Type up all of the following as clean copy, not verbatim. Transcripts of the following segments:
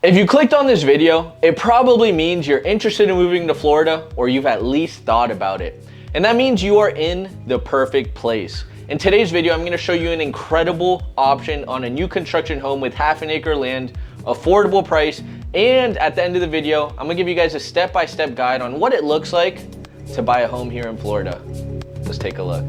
If you clicked on this video, it probably means you're interested in moving to Florida, or you've at least thought about it. And that means you are in the perfect place. In today's video, I'm going to show you an incredible option on a new construction home with half an acre land, affordable price, and at the end of the video, I'm going to give you guys a step-by-step guide on what it looks like to buy a home here in Florida. Let's take a look.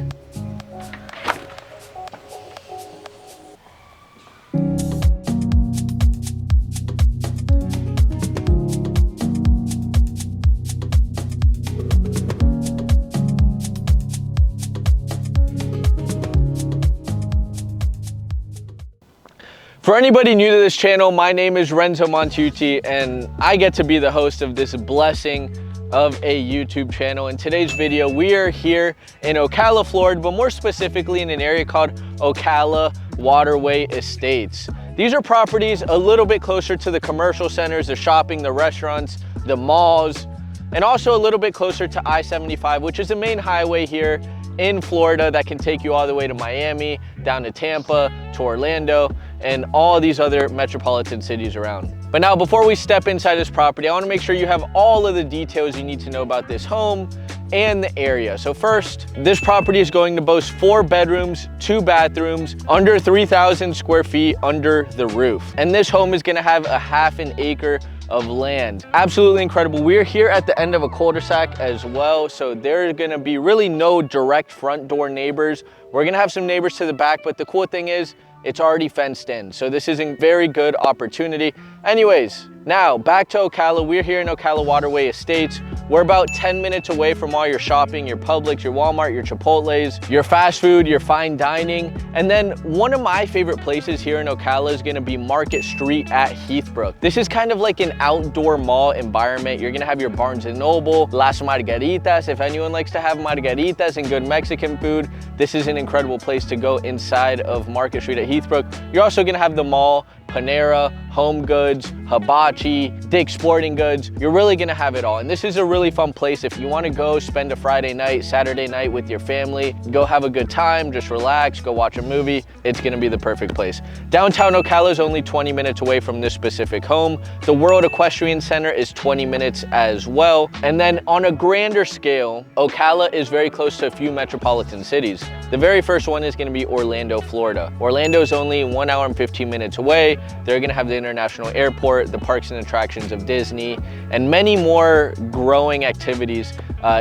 For anybody new to this channel, my name is Renzo Montaiuti, and I get to be the host of this blessing of a YouTube channel. In today's video, we are here in Ocala, Florida, but more specifically in an area called Ocala Waterway Estates. These are properties a little bit closer to the commercial centers, the shopping, the restaurants, the malls, and also a little bit closer to I-75, which is the main highway here in Florida that can take you all the way to Miami, down to Tampa, to Orlando, and all these other metropolitan cities around. But now, before we step inside this property, I want to make sure you have all of the details you need to know about this home and the area. So first, this property is going to boast 4 bedrooms, 2 bathrooms, under 3,000 square feet under the roof. And this home is going to have a half an acre of land. Absolutely incredible. We're here at the end of a cul-de-sac as well, so there's gonna be really no direct front door neighbors. We're gonna have some neighbors to the back, but the cool thing is it's already fenced in, so this is a very good opportunity. Anyways, now back to Ocala. We're here in Ocala Waterway Estates. We're about 10 minutes away from all your shopping, your Publix, your Walmart, your Chipotles, your fast food, your fine dining. And then one of my favorite places here in Ocala is gonna be Market Street at Heathbrook. This is kind of like an outdoor mall environment. You're gonna have your Barnes & Noble, Las Margaritas. If anyone likes to have margaritas and good Mexican food, this is an incredible place to go inside of Market Street at Heathbrook. You're also gonna have the mall, Panera, Home Goods, Hibachi, Dick's Sporting Goods. You're really gonna have it all. And this is a really fun place if you wanna go spend a Friday night, Saturday night with your family, go have a good time, just relax, go watch a movie. It's gonna be the perfect place. Downtown Ocala is only 20 minutes away from this specific home. The World Equestrian Center is 20 minutes as well. And then on a grander scale, Ocala is very close to a few metropolitan cities. The very first one is gonna be Orlando, Florida. Orlando is only 1 hour and 15 minutes away. They're gonna have the international airport, the parks and attractions of Disney, and many more growing activities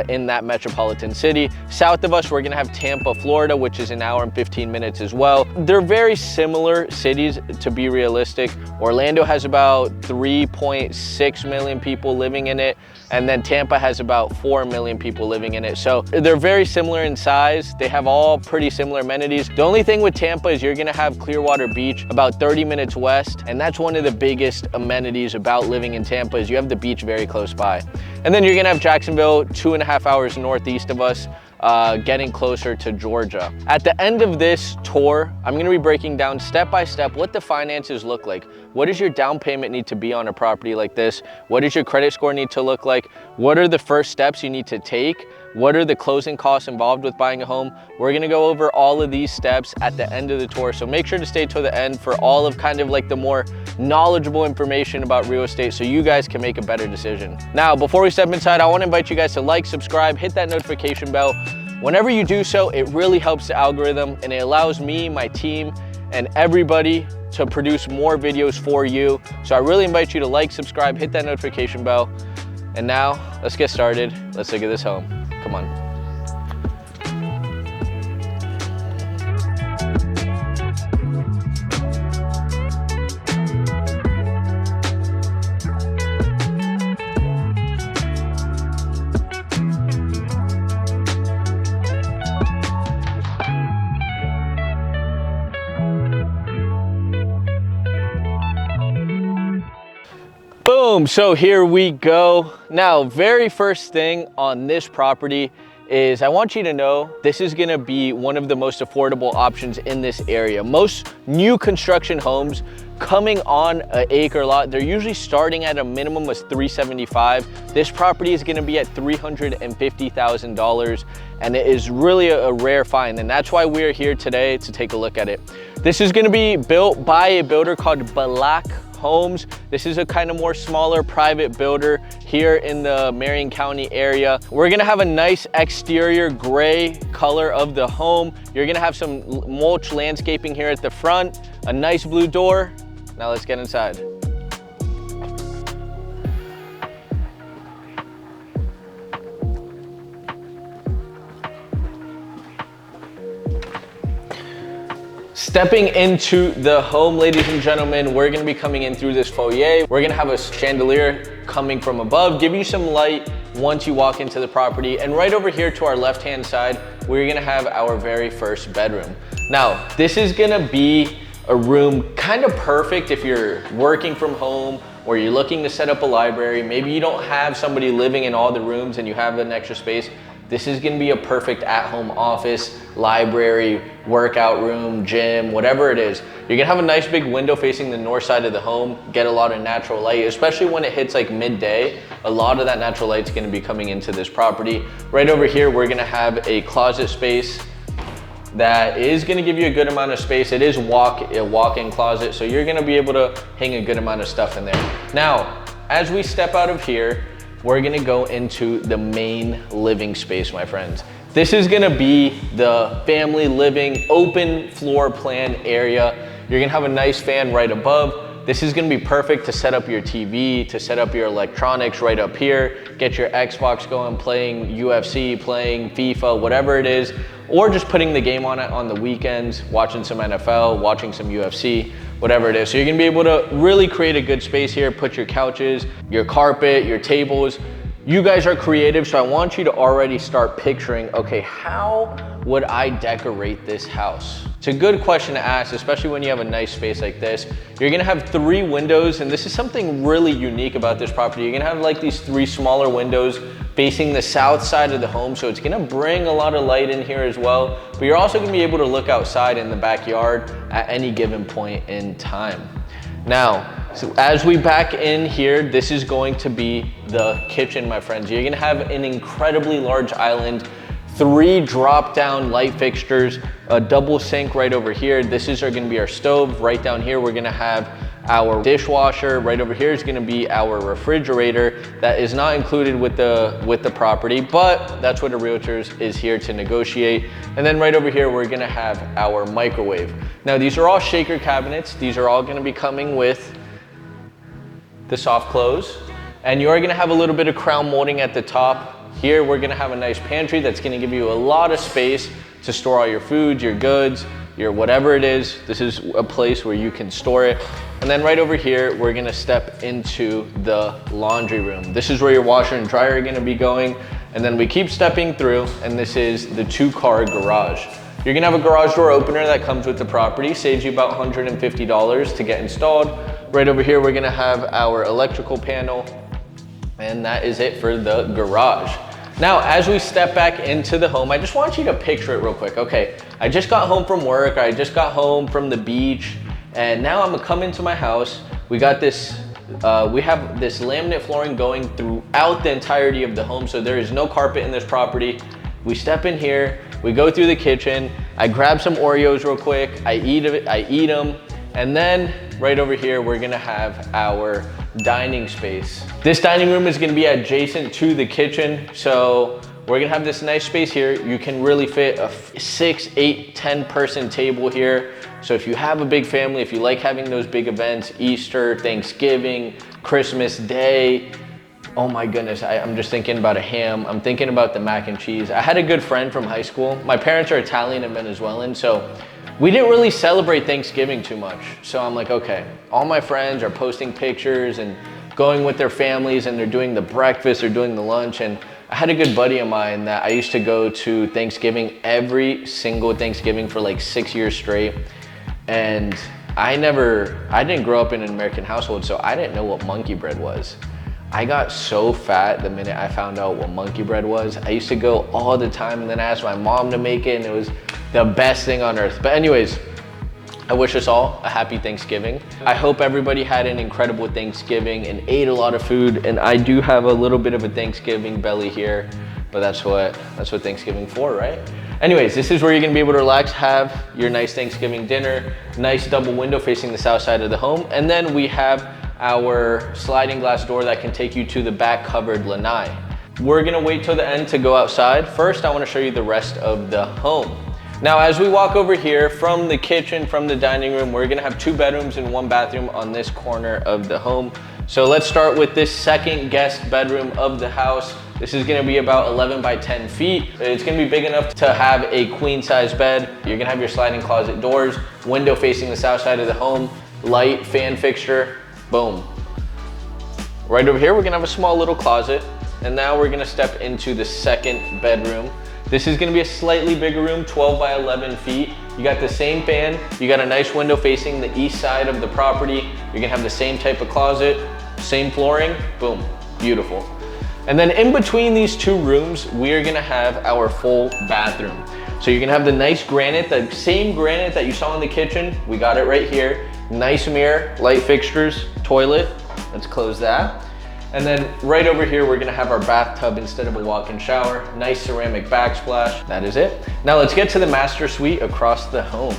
in that metropolitan city. South of us, we're gonna have Tampa, Florida, which is 1 hour and 15 minutes as well. They're very similar cities, to be realistic. Orlando has about 3.6 million people living in it, and then Tampa has about 4 million people living in it. So they're very similar in size. They have all pretty similar amenities. The only thing with Tampa is you're gonna have Clearwater Beach about 30 minutes west, and that's one of the biggest amenities about living in Tampa is you have the beach very close by. And then you're gonna have Jacksonville 2.5 hours northeast of us, getting closer to Georgia. At the end of this tour, I'm gonna be breaking down step by step what the finances look like. What does your down payment need to be on a property like this? What does your credit score need to look like? What are the first steps you need to take? What are the closing costs involved with buying a home? We're gonna go over all of these steps at the end of the tour, so make sure to stay till the end for all of kind of like the more knowledgeable information about real estate so you guys can make a better decision. Now, before we step inside, I wanna invite you guys to like, subscribe, hit that notification bell. Whenever you do so, it really helps the algorithm and it allows me, my team, and everybody to produce more videos for you. So I really invite you to like, subscribe, hit that notification bell. And now, let's get started. Let's look at this home. Come on. Boom, so here we go. Now, very first thing on this property is I want you to know this is gonna be one of the most affordable options in this area. Most new construction homes coming on an acre lot, they're usually starting at a minimum of $375,000. This property is gonna be at $350,000, and it is really a rare find, and that's why we're here today to take a look at it. This is gonna be built by a builder called Black Homes. This is a kind of more smaller private builder here in the Marion County area. We're gonna have a nice exterior gray color of the home. You're gonna have some mulch landscaping here at the front, a nice blue door. Now let's get inside. Stepping into the home, ladies and gentlemen, we're gonna be coming in through this foyer. We're gonna have a chandelier coming from above, give you some light once you walk into the property. And right over here to our left-hand side, we're gonna have our very first bedroom. Now, this is gonna be a room kind of perfect if you're working from home or you're looking to set up a library. Maybe you don't have somebody living in all the rooms and you have an extra space. This is gonna be a perfect at-home office, library, workout room, gym, whatever it is. You're gonna have a nice big window facing the north side of the home, get a lot of natural light, especially when it hits like midday. A lot of that natural light's gonna be coming into this property. Right over here, we're gonna have a closet space that is gonna give you a good amount of space. It is a walk-in closet, so you're gonna be able to hang a good amount of stuff in there. Now, as we step out of here, we're gonna go into the main living space, my friends. This is gonna be the family living open floor plan area. You're gonna have a nice fan right above. This is gonna be perfect to set up your TV, to set up your electronics right up here, get your Xbox going, playing UFC, playing FIFA, whatever it is, or just putting the game on it on the weekends, watching some NFL, watching some UFC, whatever it is. So you're gonna be able to really create a good space here, put your couches, your carpet, your tables. You guys are creative, so I want you to already start picturing, okay, how would I decorate this house? It's a good question to ask, especially when you have a nice space like this. You're gonna have 3 windows, and this is something really unique about this property. You're gonna have like these 3 smaller windows facing the south side of the home, so it's gonna bring a lot of light in here as well, but you're also gonna be able to look outside in the backyard at any given point in time. Now, so as we back in here, this is going to be the kitchen, my friends. You're gonna have an incredibly large island, 3 drop-down light fixtures, a double sink right over here. This is gonna be our stove. Right down here, we're gonna have our dishwasher. Right over here is gonna be our refrigerator. That is not included with the property, but that's what a realtor is here to negotiate. And then right over here, we're gonna have our microwave. Now, these are all shaker cabinets. These are all gonna be coming with the soft close. And you're gonna have a little bit of crown molding at the top. Here, we're gonna have a nice pantry that's gonna give you a lot of space to store all your food, your goods, your whatever it is. This is a place where you can store it. And then right over here, we're gonna step into the laundry room. This is where your washer and dryer are gonna be going. And then we keep stepping through, and this is the 2-car garage. You're gonna have a garage door opener that comes with the property, saves you about $150 to get installed. Right over here, we're gonna have our electrical panel, and that is it for the garage. Now, as we step back into the home, I just want you to picture it real quick. Okay, I just got home from work, I just got home from the beach, and now I'm gonna come into my house. We got this, we have this laminate flooring going throughout the entirety of the home, so there is no carpet in this property. We step in here, we go through the kitchen, I grab some Oreos real quick, I eat them, and then right over here, we're gonna have our dining space. This dining room is gonna be adjacent to the kitchen, so we're gonna have this nice space here. You can really fit a 6, 8, 10 person table here. So if you have a big family, if you like having those big events, Easter, Thanksgiving, Christmas Day, oh my goodness, I'm just thinking about a ham. I'm thinking about the mac and cheese. I had a good friend from high school. My parents are Italian and Venezuelan, so we didn't really celebrate Thanksgiving too much. So I'm like, okay, all my friends are posting pictures and going with their families, and they're doing the breakfast, they're doing the lunch. And I had a good buddy of mine that I used to go to Thanksgiving every single Thanksgiving for like 6 years straight. And I didn't grow up in an American household, so I didn't know what monkey bread was. I got so fat the minute I found out what monkey bread was. I used to go all the time, and then I asked my mom to make it, and it was the best thing on earth. But anyways, I wish us all a happy Thanksgiving. I hope everybody had an incredible Thanksgiving and ate a lot of food. And I do have a little bit of a Thanksgiving belly here, but that's what Thanksgiving's for, right? Anyways, this is where you're gonna be able to relax, have your nice Thanksgiving dinner, nice double window facing the south side of the home. And then we have our sliding glass door that can take you to the back covered lanai. We're gonna wait till the end to go outside. First, I wanna show you the rest of the home. Now, as we walk over here from the kitchen, from the dining room, we're gonna have 2 bedrooms and 1 bathroom on this corner of the home. So let's start with this second guest bedroom of the house. This is gonna be about 11 by 10 feet. It's gonna be big enough to have a queen size bed. You're gonna have your sliding closet doors, window facing the south side of the home, light, fan fixture, boom. Right over here, we're gonna have a small little closet. And now we're gonna step into the second bedroom. This is gonna be a slightly bigger room, 12 by 11 feet. You got the same fan, you got a nice window facing the east side of the property. You're gonna have the same type of closet, same flooring, boom, beautiful. And then in between these 2 rooms, we are gonna have our full bathroom. So you're gonna have the nice granite, the same granite that you saw in the kitchen. We got it right here. Nice mirror, light fixtures, toilet. Let's close that. And then right over here, we're gonna have our bathtub instead of a walk-in shower. Nice ceramic backsplash, that is it. Now let's get to the master suite across the home.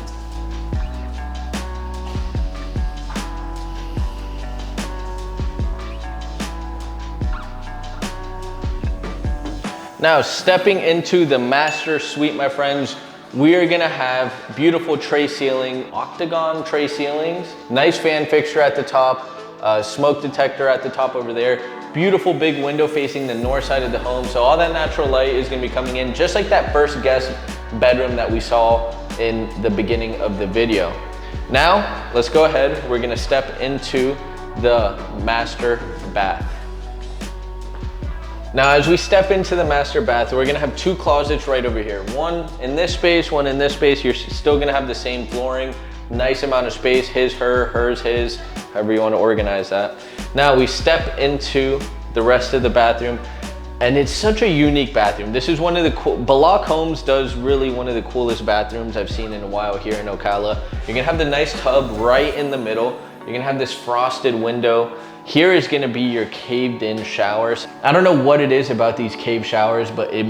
Now, stepping into the master suite, my friends, we are gonna have beautiful tray ceiling, octagon tray ceilings, nice fan fixture at the top, smoke detector at the top over there, beautiful big window facing the north side of the home. So all that natural light is gonna be coming in just like that first guest bedroom that we saw in the beginning of the video. Now, let's go ahead. We're gonna step into the master bath. Now, as we step into the master bath, we're gonna have 2 closets right over here. One in this space, one in this space. You're still gonna have the same flooring, nice amount of space, his, her, hers, his, however you wanna organize that. Now we step into the rest of the bathroom, and it's such a unique bathroom. This is one of the cool, Balak Homes does really one of the coolest bathrooms I've seen in a while here in Ocala. You're gonna have the nice tub right in the middle. You're gonna have this frosted window. Here is gonna be your caved in showers. I don't know what it is about these cave showers, but it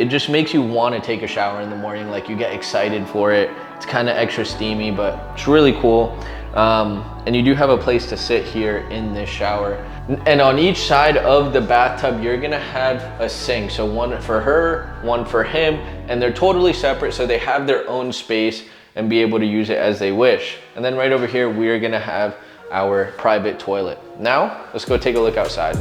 just makes you wanna take a shower in the morning. Like, you get excited for it. It's kind of extra steamy, but it's really cool. And you do have a place to sit here in this shower. And on each side of the bathtub, you're gonna have a sink. So one for her, one for him, and they're totally separate, so they have their own space and be able to use it as they wish. And then right over here, we're gonna have our private toilet. Now, let's go take a look outside.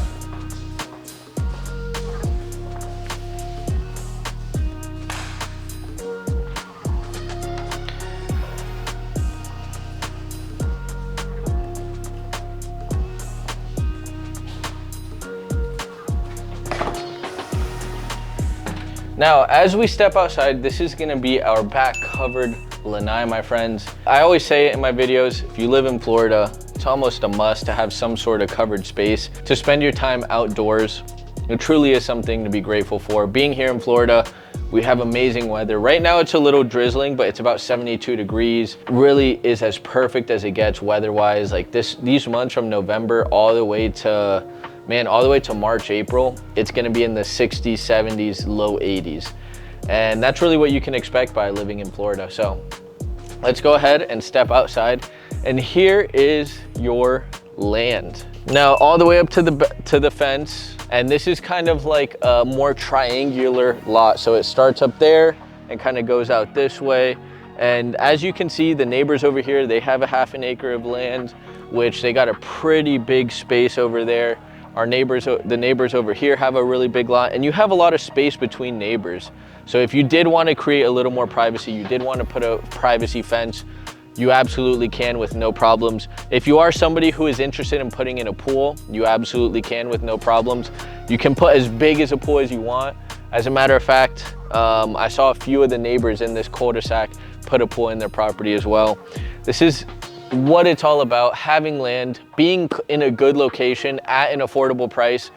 Now, as we step outside, this is gonna be our back covered lanai, my friends. I always say it in my videos, if you live in Florida, it's almost a must to have some sort of covered space to spend your time outdoors. It truly is something to be grateful for. Being here in Florida, we have amazing weather. Right now it's a little drizzling, but it's about 72 degrees. Really is as perfect as it gets weather-wise. Like these months from November all the way to March, April, it's gonna be in the 60s, 70s, low 80s. And that's really what you can expect by living in Florida. So let's go ahead and step outside. And here is your land. Now, all the way up to the fence. And this is kind of like a more triangular lot. So it starts up there and kind of goes out this way. And as you can see, the neighbors over here, they have a ½ an acre of land, which they got a pretty big space over there. The neighbors over here have a really big lot, and you have a lot of space between neighbors. So if you did want to create a little more privacy, you did want to put a privacy fence, you absolutely can with no problems. If you are somebody who is interested in putting in a pool, you absolutely can with no problems. You can put as big as a pool as you want. As a matter of fact, I saw a few of the neighbors in this cul-de-sac put a pool in their property as well. This is what it's all about, having land, being in a good location at an affordable price.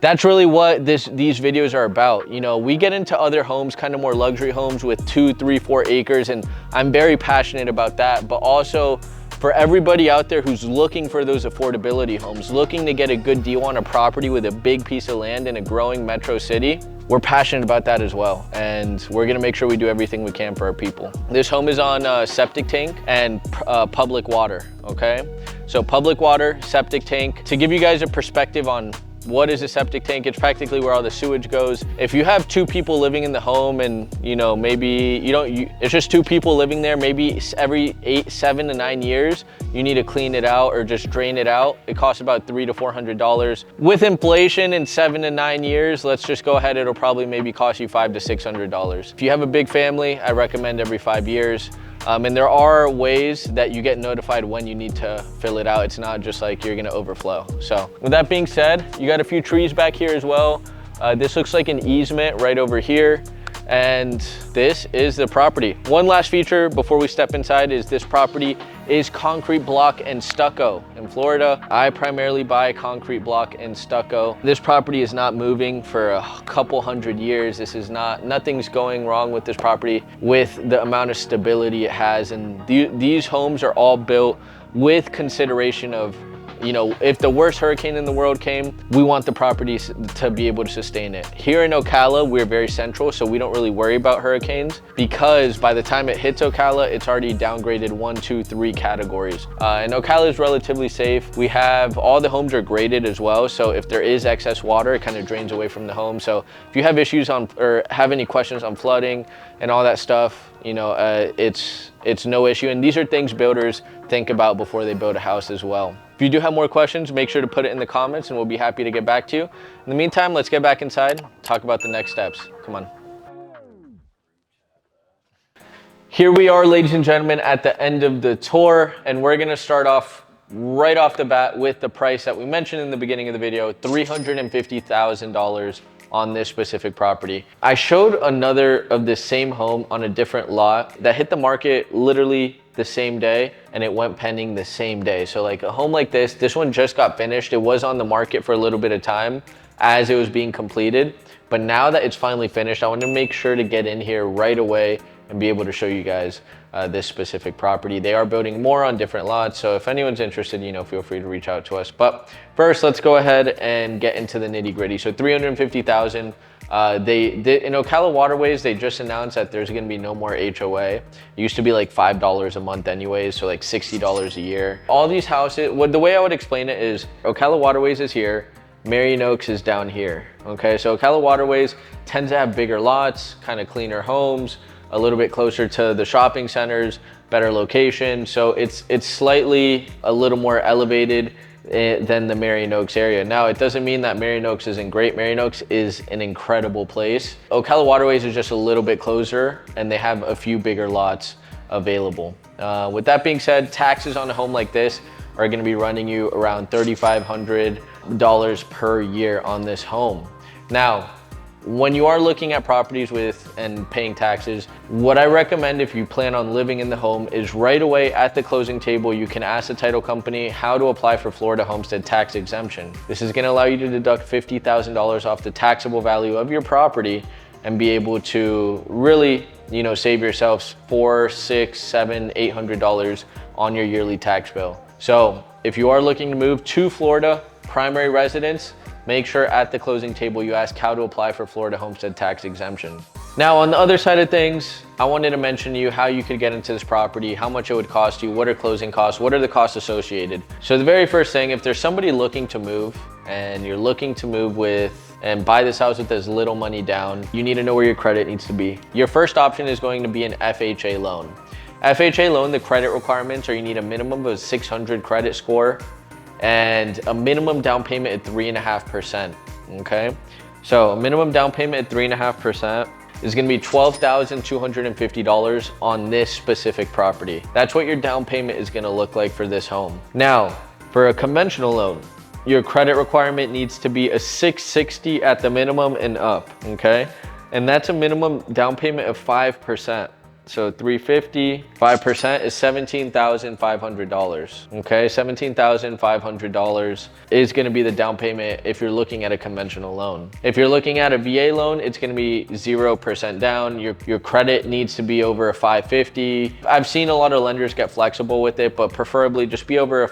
That's really what these videos are about. You know, we get into other homes, kind of more luxury homes with 2, 3, 4 acres, and I'm very passionate about that. But also For everybody out there who's looking for those affordability homes, looking to get a good deal on a property with a big piece of land in a growing metro city, we're passionate about that as well. And we're gonna make sure we do everything we can for our people. This home is on a septic tank and public water, okay? So public water, septic tank. To give you guys a perspective on what is a septic tank, it's practically where all the sewage goes. If you have 2 people living in the home and maybe it's just 2 people living there, maybe every 7 to 9 years, you need to clean it out or just drain it out. It costs about $300 to $400. With inflation in 7 to 9 years, let's just go ahead, it'll probably maybe cost you $500 to $600. If you have a big family, I recommend every 5 years. And there are ways that you get notified when you need to fill it out. It's not just like you're gonna overflow. So with that being said, you got a few trees back here as well. This looks like an easement right over here. And this is the property. One last feature before we step inside is this property is concrete block and stucco. In Florida, I primarily buy concrete block and stucco. This property is not moving for a couple hundred years. Nothing's going wrong with this property with the amount of stability it has. And these homes are all built with consideration of, if the worst hurricane in the world came, we want the properties to be able to sustain it. Here in Ocala, we're very central, so we don't really worry about hurricanes because by the time it hits Ocala, it's already downgraded 1, 2, 3 categories. And Ocala is relatively safe. We have, all the homes are graded as well, so if there is excess water, it kind of drains away from the home. So if you have issues or have any questions on flooding and all that stuff, it's no issue. And these are things builders think about before they build a house as well. If you do have more questions, make sure to put it in the comments and we'll be happy to get back to you. In the meantime, let's get back inside, talk about the next steps. Come on. Here we are, ladies and gentlemen, at the end of the tour, and we're gonna start off right off the bat with the price that we mentioned in the beginning of the video, $350,000 on this specific property. I showed another of the same home on a different lot that hit the market literally the same day and it went pending the same day. So like a home like this one just got finished. It was on the market for a little bit of time as it was being completed, but now that it's finally finished, I want to make sure to get in here right away and be able to show you guys this specific property. They are building more on different lots, so if anyone's interested, feel free to reach out to us. But first, let's go ahead and get into the nitty gritty. So $350,000. In Ocala Waterways, they just announced that there's gonna be no more HOA. It used to be like $5 a month anyways, so like $60 a year. All these houses, the way I would explain it is Ocala Waterways is here, Marion Oaks is down here, okay? So Ocala Waterways tends to have bigger lots, kind of cleaner homes, a little bit closer to the shopping centers, better location. So it's slightly a little more elevated than the Marion Oaks area. Now, it doesn't mean that Marion Oaks isn't great. Marion Oaks is an incredible place. Ocala Waterways is just a little bit closer and they have a few bigger lots available. With that being said, taxes on a home like this are gonna be running you around $3,500 per year on this home. Now, when you are looking at properties and paying taxes, what I recommend if you plan on living in the home is right away at the closing table, you can ask the title company how to apply for Florida homestead tax exemption. This is gonna allow you to deduct $50,000 off the taxable value of your property and be able to really, save yourselves $400, $600, $700, $800 on your yearly tax bill. So if you are looking to move to Florida, primary residence, make sure at the closing table you ask how to apply for Florida homestead tax exemption. Now, on the other side of things, I wanted to mention to you how you could get into this property, how much it would cost you, what are closing costs, what are the costs associated. So the very first thing, if there's somebody looking to move and you're looking to move and buy this house with as little money down, you need to know where your credit needs to be. Your first option is going to be an FHA loan. FHA loan, the credit requirements are you need a minimum of a 600 credit score and a minimum down payment at 3.5%, okay? So a minimum down payment at 3.5% is gonna be $12,250 on this specific property. That's what your down payment is gonna look like for this home. Now, for a conventional loan, your credit requirement needs to be a 660 at the minimum and up, okay? And that's a minimum down payment of 5%. So 350, 5% is $17,500. Okay, $17,500 is gonna be the down payment if you're looking at a conventional loan. If you're looking at a VA loan, it's gonna be 0% down. Your credit needs to be over a 550. I've seen a lot of lenders get flexible with it, but preferably just be over a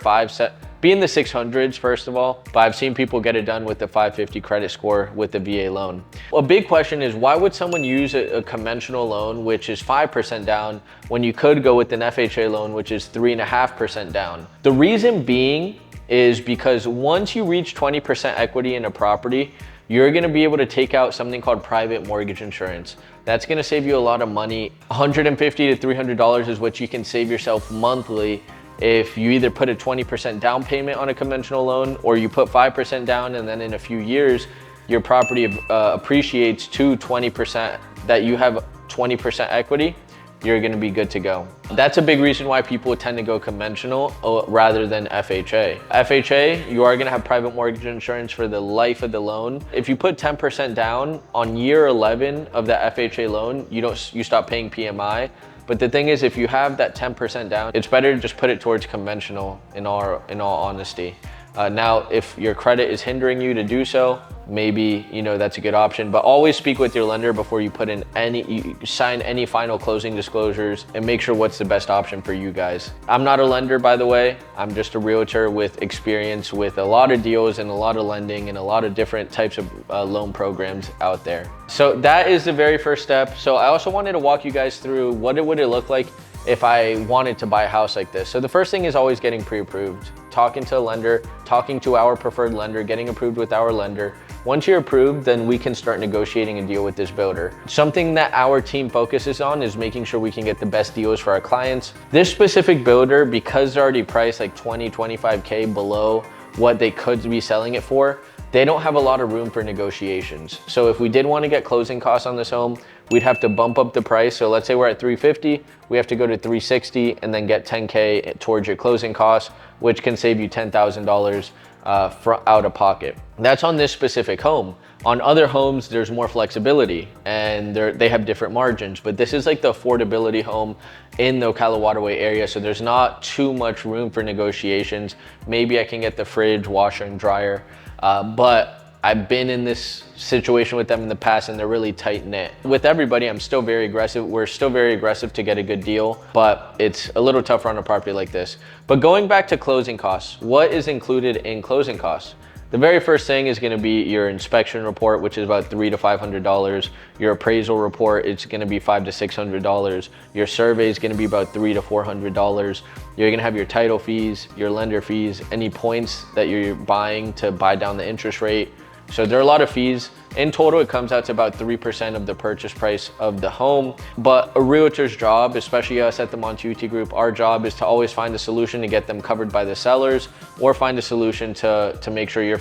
be in the 600s first of all, but I've seen people get it done with the 550 credit score with the VA loan. A big question is, why would someone use a conventional loan, which is 5% down, when you could go with an FHA loan, which is 3.5% down? The reason being is because once you reach 20% equity in a property, you're gonna be able to take out something called private mortgage insurance. That's gonna save you a lot of money. $150 to $300 is what you can save yourself monthly if you either put a 20% down payment on a conventional loan, or you put 5% down, and then in a few years, your property appreciates to 20%, that you have 20% equity, you're gonna be good to go. That's a big reason why people tend to go conventional rather than FHA. FHA, you are gonna have private mortgage insurance for the life of the loan. If you put 10% down on year 11 of the FHA loan, you stop paying PMI. But the thing is, if you have that 10% down, it's better to just put it towards conventional, in all honesty. Now, if your credit is hindering you to do so, maybe, that's a good option, but always speak with your lender before you put in you sign any final closing disclosures, and make sure what's the best option for you guys. I'm not a lender, by the way. I'm just a realtor with experience with a lot of deals and a lot of lending and a lot of different types of loan programs out there. So that is the very first step. So I also wanted to walk you guys through what it would look like if I wanted to buy a house like this. So the first thing is always getting pre-approved, talking to a lender, talking to our preferred lender, getting approved with our lender. Once you're approved, then we can start negotiating a deal with this builder. Something that our team focuses on is making sure we can get the best deals for our clients. This specific builder, because they're already priced like 20, 25K below what they could be selling it for, they don't have a lot of room for negotiations. So if we did want to get closing costs on this home, we'd have to bump up the price. So let's say we're at 350, we have to go to 360 and then get 10K towards your closing costs, which can save you $10,000 out of pocket. That's on this specific home. On other homes, there's more flexibility and they have different margins, but this is like the affordability home in the Ocala Waterway area. So there's not too much room for negotiations. Maybe I can get the fridge, washer and dryer, but I've been in this situation with them in the past and they're really tight knit. With everybody, I'm still very aggressive. We're still very aggressive to get a good deal, but it's a little tougher on a property like this. But going back to closing costs, what is included in closing costs? The very first thing is going to be your inspection report, which is about $300 to $500. Your appraisal report, it's going to be $500 to $600. Your survey is going to be about $300 to $400. You're going to have your title fees, your lender fees, any points that you're buying to buy down the interest rate. So there are a lot of fees. In total, it comes out to about 3% of the purchase price of the home. But a realtor's job, especially us at the Montaiuti Group, our job is to always find a solution to get them covered by the sellers, or find a solution to make sure your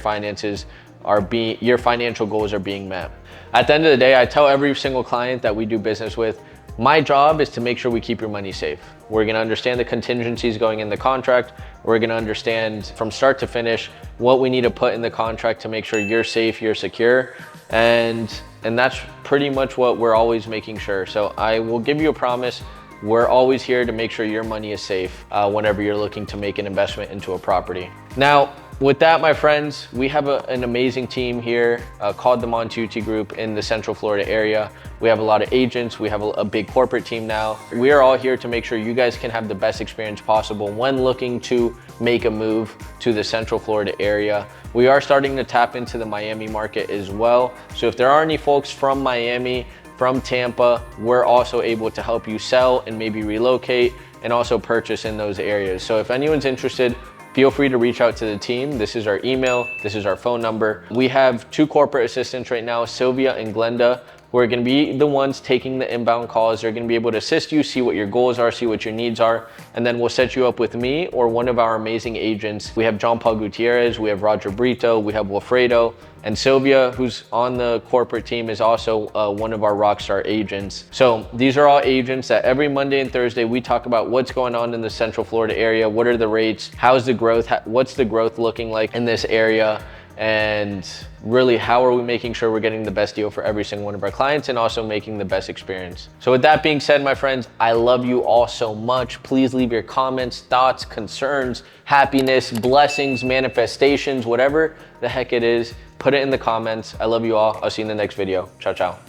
your financial goals are being met. At the end of the day, I tell every single client that we do business with, my job is to make sure we keep your money safe. We're gonna understand the contingencies going in the contract. We're gonna understand from start to finish what we need to put in the contract to make sure you're safe, you're secure. And that's pretty much what we're always making sure. So I will give you a promise. We're always here to make sure your money is safe whenever you're looking to make an investment into a property. Now, with that, my friends, we have an amazing team here called the Montaiuti Group in the Central Florida area. We have a lot of agents. We have a big corporate team now. We are all here to make sure you guys can have the best experience possible when looking to make a move to the Central Florida area. We are starting to tap into the Miami market as well. So if there are any folks from Miami, from Tampa, we're also able to help you sell and maybe relocate and also purchase in those areas. So if anyone's interested, feel free to reach out to the team. This is our email, this is our phone number. We have 2 corporate assistants right now, Sylvia and Glenda, who are gonna be the ones taking the inbound calls. They're gonna be able to assist you, see what your goals are, see what your needs are, and then we'll set you up with me or one of our amazing agents. We have John Paul Gutierrez, we have Roger Brito, we have Wilfredo, and Sylvia, who's on the corporate team, is also one of our rockstar agents. So these are all agents that every Monday and Thursday, we talk about what's going on in the Central Florida area, what are the rates, how's the growth, what's the growth looking like in this area, and really how are we making sure we're getting the best deal for every single one of our clients and also making the best experience. So with that being said, my friends, I love you all so much. Please leave your comments, thoughts, concerns, happiness, blessings, manifestations, whatever the heck it is, put it in the comments. I love you all. I'll see you in the next video. Ciao, ciao.